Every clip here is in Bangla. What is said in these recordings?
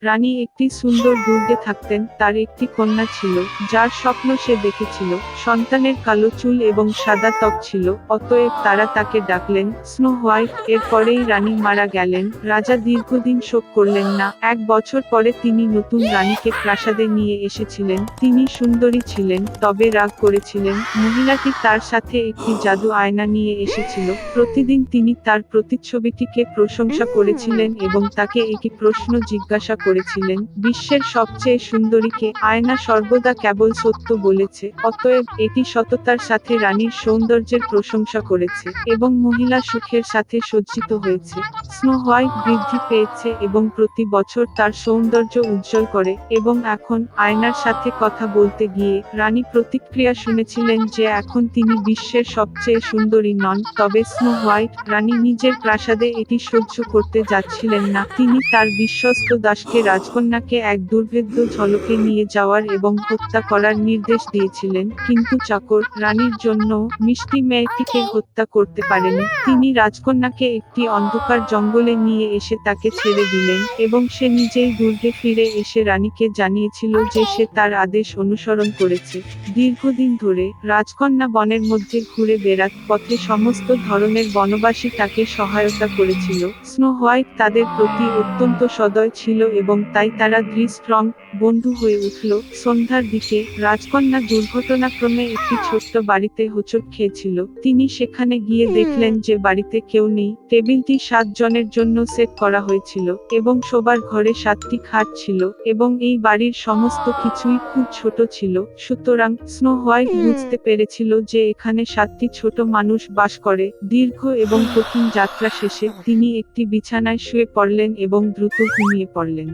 রানী একটি সুন্দর দুর্গে থাকতেন। তার একটি কন্যা ছিল, যার স্বপ্ন সে দেখেছিল। সন্তানের কালো চুল এবং সাদা ত্বক ছিল, অতএব তারা তাকে ডাকলেন স্নো হোয়াইট। এর পরেই রানী মারা গেলেন। রাজা দীর্ঘদিন শোক করলেন না। 1 বছর পরে তিনি নতুন রানীকে প্রাসাদে নিয়ে এসেছিলেন। তিনি সুন্দরী ছিলেন, তবে রাগ করেছিলেন। মহিলাটি তার সাথে একটি জাদু আয়না নিয়ে এসেছিল। প্রতিদিন তিনি তার প্রতিচ্ছবিটিকে প্রশংসা করেছিলেন এবং তাকে একটি প্রশ্ন জিজ্ঞাসা করেছিলেন, বিশ্বের সবচেয়ে সুন্দরীকে? আয়না সর্বদা কেবল সত্য বলেছে, অতএব এটি সততার সাথে রানীর সৌন্দর্যের প্রশংসা করেছে এবং মহিলা সুখের সাথে সজ্জিত হয়েছে। স্নো হোয়াইট বৃদ্ধি পেয়েছে এবং প্রতি বছর তার সৌন্দর্য উজ্জ্বল করে, এবং এখন আয়নার সাথে কথা বলতে গিয়ে রানী প্রতিক্রিয়া শুনেছিলেন যে এখন তিনি বিশ্বের সবচেয়ে সুন্দরী নন। তবে স্নো হোয়াইট রানী নিজের প্রাসাদে এটি সহ্য করতে যাচ্ছিলেন না। তিনি তার বিশ্বস্ত দাসকে রাজকন্যাকে এক দুর্ভেদ্য ঝলকে নিয়ে যাওয়ার এবং হত্যা করার নির্দেশ দিয়েছিলেন, কিন্তু চাকর রানীর জন্য মিষ্টি মেয়েটিকে হত্যা করতে পারেনি। তিনি রাজকন্যাকে একটি অন্ধকার জঙ্গলে নিয়ে এসে তাকে ছেড়ে দিলেন এবং সে নিজেই দুর্গে ফিরে এসে রানীকে জানিয়েছিল যে সে তার আদেশ অনুসরণ করেছে। দীর্ঘদিন ধরে রাজকন্যা বনের মধ্যে ঘুরে বেড়াত পথে সমস্ত ধরনের বনবাসী তাকে সহায়তা করেছিল। স্নো হোয়াইট তাদের প্রতি অত্যন্ত সদয় ছিল এবং তাই তারা স্ট্রং বন্ধু হয়ে উঠল। সন্ধ্যার দিকে রাজকন্যা দুর্ঘটনাক্রমে একটি ছোট্ট বাড়িতে হোঁচট খেয়েছিল। তিনি সেখানে গিয়ে দেখলেন যে বাড়িতে কেউ নেই। টেবিলটি 7 জনের জন্য সেট করা হয়েছিল এবং শোবার ঘরে 7টি খাট ছিল এবং এই বাড়ির সমস্ত কিছুই খুব ছোট ছিল। সুতরাং স্নো হোয়াইট বুঝতে পেরেছিল যে এখানে 7টি ছোট মানুষ বাস করে। দীর্ঘ এবং কঠিন যাত্রা শেষে তিনি একটি বিছানায় শুয়ে পড়লেন এবং দ্রুত ঘুমিয়ে পড়লেন।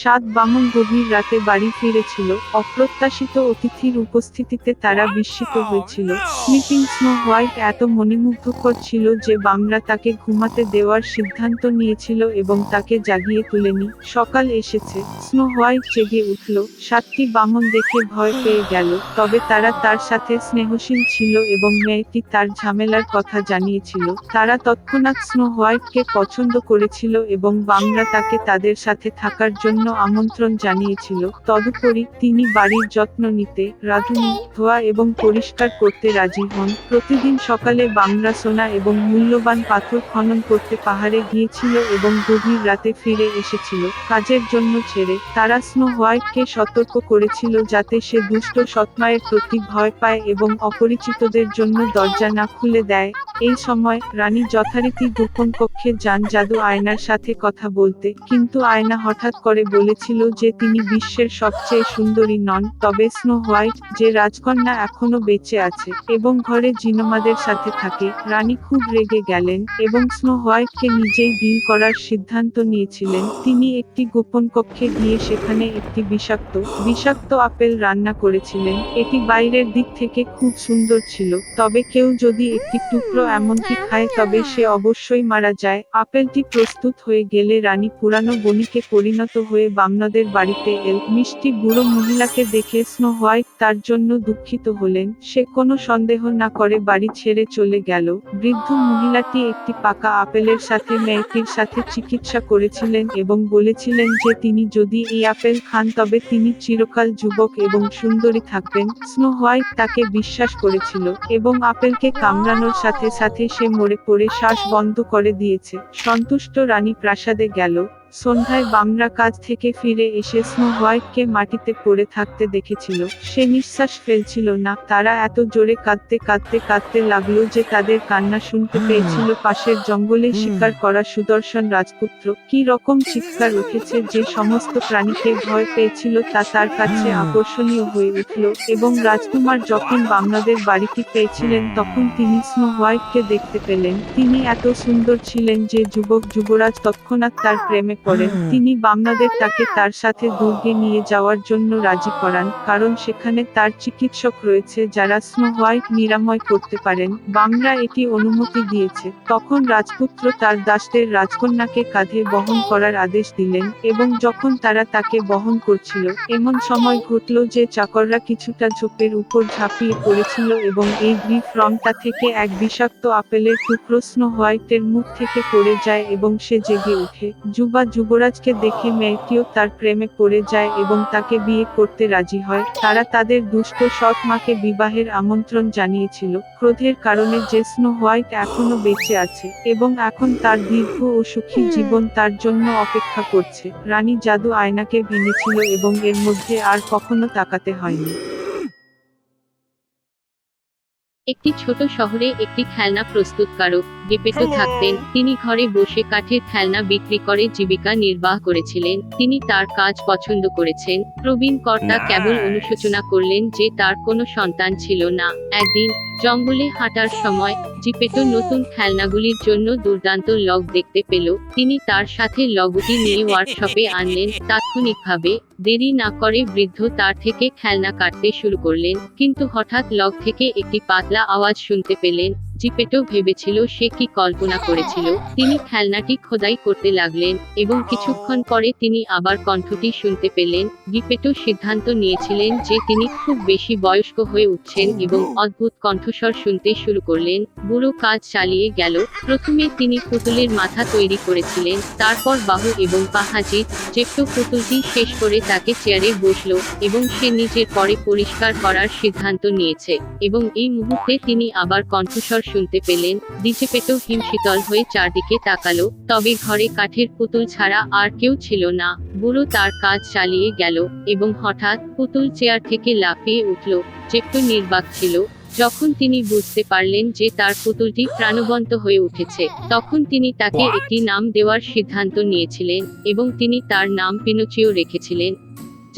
7 বামন গভীর রাতে বাড়ি ফিরেছিল। অপ্রত্যাশিত অতিথির উপস্থিতিতে তারা বিস্মিত হয়েছিল। স্লিপিং স্নো হোয়াইট এত মনোমুগ্ধকর ছিল যে বামরা তাকে ঘুমাতে দেওয়ার সিদ্ধান্ত নিয়েছিল এবং তাকে জাগিয়ে তুলেনি। সকাল এসেছে। স্নো হোয়াইট জেগে উঠল। 7টি বামন দেখে ভয় পেয়ে গেল, তবে তারা তার সাথে স্নেহশীল ছিল এবং মেয়েটি তার ঝামেলার কথা জানিয়েছিল। তারা তৎক্ষণাৎ স্নো হোয়াইটকে পছন্দ করেছিল এবং বামরা তাকে তাদের সাথে থাকার জন্য আমন্ত্রণ জানিয়েছিল। তদুপরি তিনি বাড়ির যত্ন নিতে, রাঁধুনি, ধোয়া এবং পরিষ্কার করতে রাজি হন। প্রতিদিন সকালে বামরা সোনা এবং মূল্যবান পাথর খনন করতে পাহাড়ে গিয়েছিল এবং গভীর রাতে ফিরে এসেছিল কাজের জন্য ছেড়ে। তারা স্নো হোয়াইটকে সতর্ক করেছিল যাতে সে দুষ্ট সৎমায়ের প্রতি ভয় পায় এবং অপরিচিতদের জন্য দরজা না খুলে দেয়। এই সময় রানী যথারীতি গোপন কক্ষে যান জাদু আয়নার সাথে কথা বলতে, কিন্তু আয়না হঠাৎ করে বলেছিল যে তিনি বিশ্বের সবচেয়ে সুন্দরী নন। তবে স্নো হোয়াইট, যে রাজকন্যা এখনো বেঁচে আছে এবং ঘরে জিনোমাদের সাথে থাকে। রানী খুব রেগে গেলেন এবং স্নো হোয়াইটকে নিজেই ডিল করার সিদ্ধান্ত নিয়েছিলেন। তিনি একটি গোপন কক্ষে গিয়ে সেখানে একটি বিষাক্ত আপেল রান্না করেছিলেন। এটি বাইরের দিক থেকে খুব সুন্দর ছিল, তবে কেউ যদি একটি টুকরো এমনকি খায় তবে সে অবশ্যই মারা যায়। আপেলটি প্রস্তুত হয়ে গেলে রানী পুরানো বণিকে পরিণত হয়ে বামনাদের বাড়িতে এল। মিষ্টি বুড়ো মহিলাকে দেখে স্নো হোয়াইট তার জন্য দুঃখিত হলেন। সে কোনো সন্দেহ না করে বাড়ি ছেড়ে চলে গেল। বৃদ্ধ মহিলাটি একটি পাকা আপেলের সাথে মেয়েটির সাথে চিকিৎসা করেছিলেন এবং বলেছিলেন যে তিনি যদি এই আপেল খান তবে তিনি চিরকাল যুবক এবং সুন্দরী থাকবেন। স্নো হোয়াইট তাকে বিশ্বাস করেছিল এবং আপেলকে কামড়ানোর সাথে সাথে সে মরে পড়ে শ্বাস বন্ধ করে দিয়েছে। সন্তুষ্ট রানী প্রাসাদে গেল। সন্ধ্যায় বামরা কাজ থেকে ফিরে এসে স্নো হোয়াইটকে মাটিতে পড়ে থাকতে দেখেছিল। সে নিঃশ্বাস ফেলছিল না। তারা এত জোরে কাঁদতে লাগলো যে তাদের কান্না শুনতে পেয়েছিল পাশের জঙ্গলে শিকার করা সুদর্শন রাজপুত্র। কি রকম চিৎকার উঠেছে যে সমস্ত প্রাণীকে ভয় পেয়েছিল তা তার কাছে আকর্ষণীয় হয়ে উঠল। এবং রাজকুমার যখন বামনাদের বাড়িটি পেয়েছিলেন তখন তিনি স্নো হোয়াইটকে দেখতে পেলেন। তিনি এত সুন্দর ছিলেন যে যুবরাজ তৎক্ষণাৎ তার প্রেমে পড়েন। তিনি বামনাদের তাকে তার সাথে দুর্গে নিয়ে যাওয়ার জন্য রাজি করান, কারণ সেখানে তার চিকিৎসক রয়েছে যারা স্নো হোয়াইট নিরাময় করতে পারেন। বামরা এটি অনুমতি দিয়েছে। তখন রাজপুত্র তার দাসদের রাজকন্যাকে কাঁধে বহন করার আদেশ দিলেন এবং যখন তারা তাকে বহন করছিল এমন সময় ঘটল যে চাকররা কিছুটা ঝোপের উপর ঝাঁপিয়ে পড়েছিল এবং এই রংটা থেকে এক বিষাক্ত আপেলের টুকরো স্নো হোয়াইটের মুখ থেকে পড়ে যায় এবং সে জেগে ওঠে। যুবা যুবরাজকে দেখে মেয়েটিও তার প্রেমে পড়ে যায় এবং তাকে বিয়ে করতে রাজি হয়। তারা তাদের দুষ্ট সৎ মাকে বিবাহের আমন্ত্রণ জানিয়েছিল, ক্রোধের কারণে যে স্নো হোয়াইট এখনো বেঁচে আছে এবং এখন তার দীর্ঘ ও সুখী জীবন তার জন্য অপেক্ষা করছে। রানী জাদু আয়নাকে ভেঙেছিল এবং এর মধ্যে আর কখনো তাকাতে হয়নি। একটি ছোট শহরে একটি খেলনা প্রস্তুতকারক গেপেটো থাকতেন। তিনি ঘরে বসে কাঠের খেলনা বিক্রি করে জীবিকা নির্বাহ করেছিলেন। তিনি তার কাজ পছন্দ করেছেন। প্রবীণ কর্তা কেবল অনুশোচনা করলেন যে তার কোনো সন্তান ছিল না। একদিন জঙ্গলে হাঁটার সময় জিপেটো নতুন খেলনাগুলির জন্য দুর্দান্ত লগ দেখতে পেল। তিনি তার সাথে লগটি নিয়ে ওয়ার্কশপে আনলেন। তাৎক্ষণিকভাবে দেরি না করে বৃদ্ধ তার থেকে খেলনা কাটতে শুরু করলেন, কিন্তু হঠাৎ লগ থেকে একটি পাতলা আওয়াজ শুনতে পেলেন। জিপেটো ভেবেছিল সে কি কল্পনা করেছিল। তিনি খেলনাটি খোদাই করতে লাগলেন এবং কিছুক্ষণ পরে তিনি আবার কণ্ঠটি শুনতে পেলেন। জিপেটো সিদ্ধান্ত নিয়েছিলেন যে তিনি খুব বেশি বয়স্ক হয়ে উঠছেন এবং অদ্ভুত কণ্ঠস্বর শুনতে শুরু করলেন। বুড়ো কাজ চালিয়ে গেল। প্রথমে তিনি পুতুলের মাথা তৈরি করেছিলেন, তারপর বাহু এবং পা হাজির। জেপ্টো পুতুলটি শেষ করে তাকে চেয়ারে বসলো এবং সে নিজের পরে পরিষ্কার করার সিদ্ধান্ত নিয়েছে এবং এই মুহূর্তে তিনি আবার কণ্ঠস্বর শুনতে পেলেন। জিপেটো হিমশীতল হয়ে চারদিকে তাকালো, তবে ঘরে কাঠের পুতুল ছাড়া আর কেউ ছিল না। বুড়ো তার কাজ চালিয়ে গেল এবং হঠাৎ পুতুল চেয়ার থেকে লাফিয়ে উঠল। জেপ্টো নির্বাক ছিল। যখন তিনি বুঝতে পারলেন যে তার পুতুলটি প্রাণবন্ত হয়ে উঠেছে, তখন তিনি তাকে একটি নাম দেওয়ার সিদ্ধান্ত নিয়েছিলেন এবং তিনি তার নাম পিনোচিও রেখেছিলেন।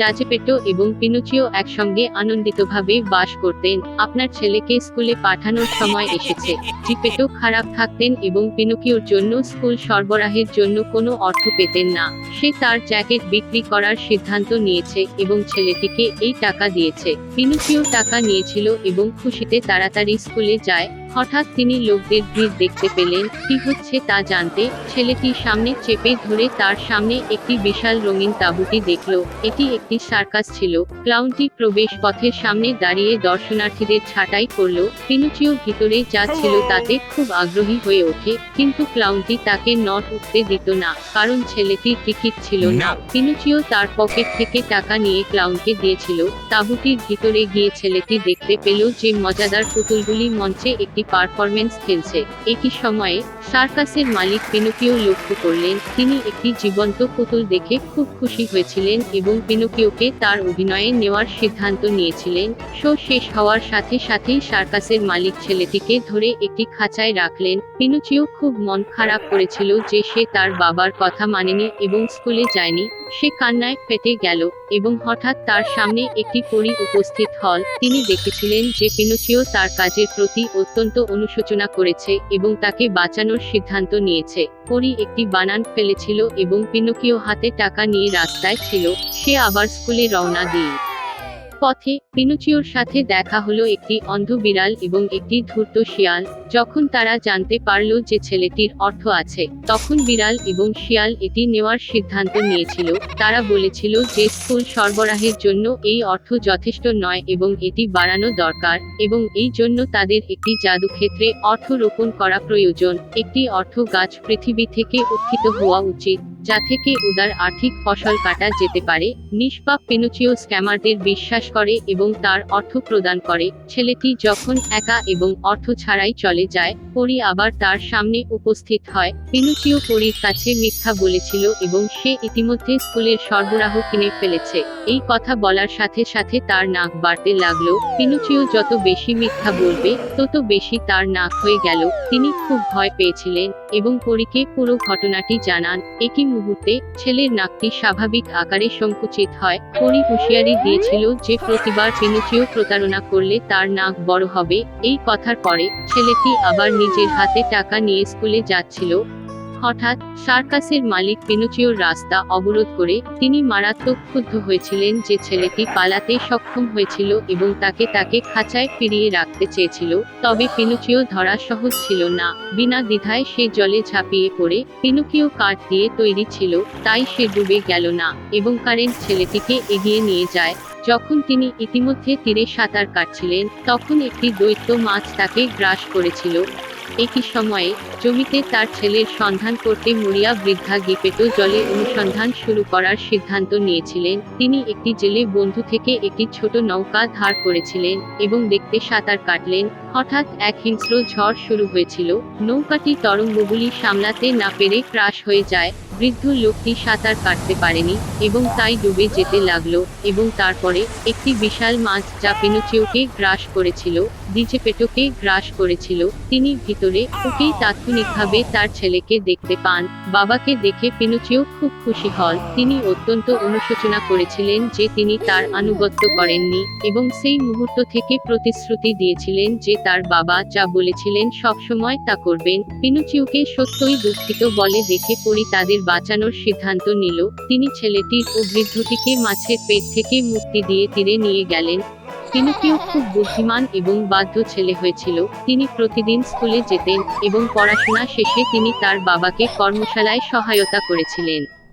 জাজেপেটো এবং পিনোচিও একসঙ্গে আনন্দিতভাবে বাস করতেন। আপনার ছেলেকে স্কুলে পাঠানোর সময় এসেছে। জিপেটো খারাপ থাকতেন এবং পিনোকিওর জন্য স্কুল সরবরাহের জন্য কোনো অর্থ পেতেন না। সে তার জ্যাকেট বিক্রি করার সিদ্ধান্ত নিয়েছে এবং ছেলেটিকে এই টাকা দিয়েছে। পিনোকিও টাকা নিয়েছিল এবং খুশিতে তাড়াতাড়ি স্কুলে যায়। হঠাৎ তিনি লোকদের ভিড় দেখতে পেলেন। কি হচ্ছে তা জানতে ছেলেটি সামনে চেপে ধরে তার সামনে একটি বিশাল রঙিন তাঁবুটি দেখল। এটি একটি সার্কাস ছিল। ক্লাউনটি প্রবেশ পথের সামনে দাঁড়িয়ে দর্শনার্থীদের ছাঁটাই করল। পিনোচিও ভিতরে যা ছিল তাতে খুব আগ্রহী হয়ে ওঠে, কিন্তু ক্লাউনটি তাকে নট উঠতে দিত না, কারণ ছেলেটির টিকিট ছিল না। পিনোচিও তার পকেট থেকে টাকা নিয়ে ক্লাউনকে দিয়েছিল। তাঁবুটির ভিতরে গিয়ে ছেলেটি দেখতে পেল যে মজাদার পুতুলগুলি মঞ্চে একটি পারফরমেন্স খেলছে। একই সময়ে সার্কাসের মালিক পিনোকিও লক্ষ্য করলেন। তিনি একটি জীবন্ত পুতুল দেখে খুব খুশি হয়েছিলেন এবং পিনোকিওকে তার অভিনয়ে নেওয়ার সিদ্ধান্ত নিয়েছিলেন। শো শেষ হওয়ার সাথে সাথেই সার্কাসের মালিক ছেলেটিকে ধরে একটি খাঁচায় রাখলেন। পিনোচিও খুব মন খারাপ করেছিল যে সে তার বাবার কথা মানেনি এবং স্কুলে যায়নি। সে কান্নায় ফেটে গেল এবং হঠাৎ তার সামনে একটি পরী উপস্থিত হল। তিনি দেখেছিলেন যে পিনোচিও তার কাজের প্রতি অত্যন্ত অনুশোচনা করেছে এবং তাকে বাঁচানোর সিদ্ধান্ত নিয়েছে। পরী একটি বানান ফেলেছিল এবং পিনোকিও হাতে টাকা নিয়ে রাস্তায় ছিল। সে আবার স্কুলে রওনা দিয়ে পথে পিনোচিওর সাথে দেখা হলো একটি অন্ধ বিড়াল এবং একটি ধূর্ত শিয়াল। যখন তারা জানতে পারল যে ছেলেটির অর্থ আছে, তখন বিড়াল এবং শিয়াল এটি নেওয়ার সিদ্ধান্ত নিয়েছিল। তারা বলেছিল যে স্কুল সরবরাহের জন্য এই অর্থ যথেষ্ট নয় এবং এটি বাড়ানো দরকার এবং এই জন্য তাদের একটি জাদুক্ষেত্রে অর্থ রোপণ করা প্রয়োজন। একটি অর্থ গাছ পৃথিবী থেকে উত্থিত হওয়া উচিত, যা থেকে উদার আর্থিক ফসল কাটা যেতে পারে। নিষ্পাপ পিনোচিও স্ক্যামারদের বিশ্বাস করে এবং তার অর্থ প্রদান করে। ছেলেটি যখন একা এবং অর্থ ছাড়াই চলে যায়, পরী আবার তার সামনে উপস্থিত হয়। পিনোচিও পরীর কাছে মিথ্যা বলেছিল এবং সে ইতিমধ্যে স্কুলের সরবরাহ কিনে ফেলেছে। এই কথা বলার সাথে সাথে তার নাক বাড়তে লাগলো। পিনোচিও যত বেশি মিথ্যা বলবে, তত বেশি তার নাক হয়ে গেল। তিনি খুব ভয় পেয়েছিলেন এবং পরীকে পুরো ঘটনাটি জানান। একই মুহূর্তে ছেলের নাকটি স্বাভাবিক আকারে সংকুচিত হয়। পরী হুঁশিয়ারি দিয়েছিল যে প্রতিবার পিনোচিও প্রতারণা করলে তার নাক বড় হবে। এই কথার পরে ছেলেটি আবার নিজের হাতে টাকা নিয়ে স্কুলে যাচ্ছিল। হঠাৎ সার্কাসের মালিক পিনোচিওর রাস্তা অবরোধ করে। তিনি মারাত্মক ক্ষুব্ধ হয়েছিলেন যে ছেলেটি পালাতে সক্ষম হয়েছিল এবং তাকে খাঁচায় ফিরিয়ে রাখতে চেয়েছিল। তবে পিনোচিও ধরা সহজ ছিল না। বিনা দ্বিধায় সে জলে ঝাঁপিয়ে পড়ে। পিনোকিও কাঠ দিয়ে তৈরি ছিল, তাই সে ডুবে গেল না এবং কারেন্ট ছেলেটিকে এগিয়ে নিয়ে যায়। যখন তিনি ইতিমধ্যে তীরে সাঁতার কাটছিলেন, তখন একটি দৈত্য মাছ তাকে গ্রাস করেছিল। একই সময়ে জমিতে তার ছেলের সন্ধান করতে মরিয়া বৃদ্ধা গেপেটো জলে অনুসন্ধান শুরু করার সিদ্ধান্ত নিয়েছিলেন। তিনি একটি জেলে বন্ধু থেকে একটি ছোট নৌকা ধার করেছিলেন এবং দেখতে সাঁতার কাটলেন। হঠাৎ এক হিংস্র ঝড় শুরু হয়েছিল। নৌকাটি তরঙ্গগুলি সামলাতে না পেরে ক্রাশ হয়ে যায়। বৃদ্ধ লোকটি সাঁতার কাটতে পারেনি এবং তাই ডুবে যেতে লাগলো এবং তারপরে একটি বিশাল মাছ যা পিনোচিওকে গ্রাস করেছিল, গেপেটোকে গ্রাস করেছিল। তিনি ভিতরে ওকেই তাৎক্ষণিকভাবে তার ছেলেকে দেখতে পান। বাবাকে দেখে পিনোচিও খুব খুশি হন। তিনি অত্যন্ত অনুশোচনা করেছিলেন যে তিনি তার আনুগত্য করেননি এবং সেই মুহূর্ত থেকে প্রতিশ্রুতি দিয়েছিলেন যে তার বাবা যা বলেছিলেন সবসময় তা করবেন। পিনোচিওকে সত্যই দুঃখিত বলে দেখে পরি তাদের বাঁচানোর সিদ্ধান্ত নিল। তিনি ছেলেটির ও বৃদ্ধটিকে মাছের পেট থেকে মুক্তি দিয়ে তীরে নিয়ে গেলেন। পিনোকিও খুব বুদ্ধিমান এবং বাধ্য ছেলে হয়েছিল। তিনি প্রতিদিন স্কুলে যেতেন এবং পড়াশোনা শেষে তিনি তার বাবাকে কর্মশালায় সহায়তা করেছিলেন।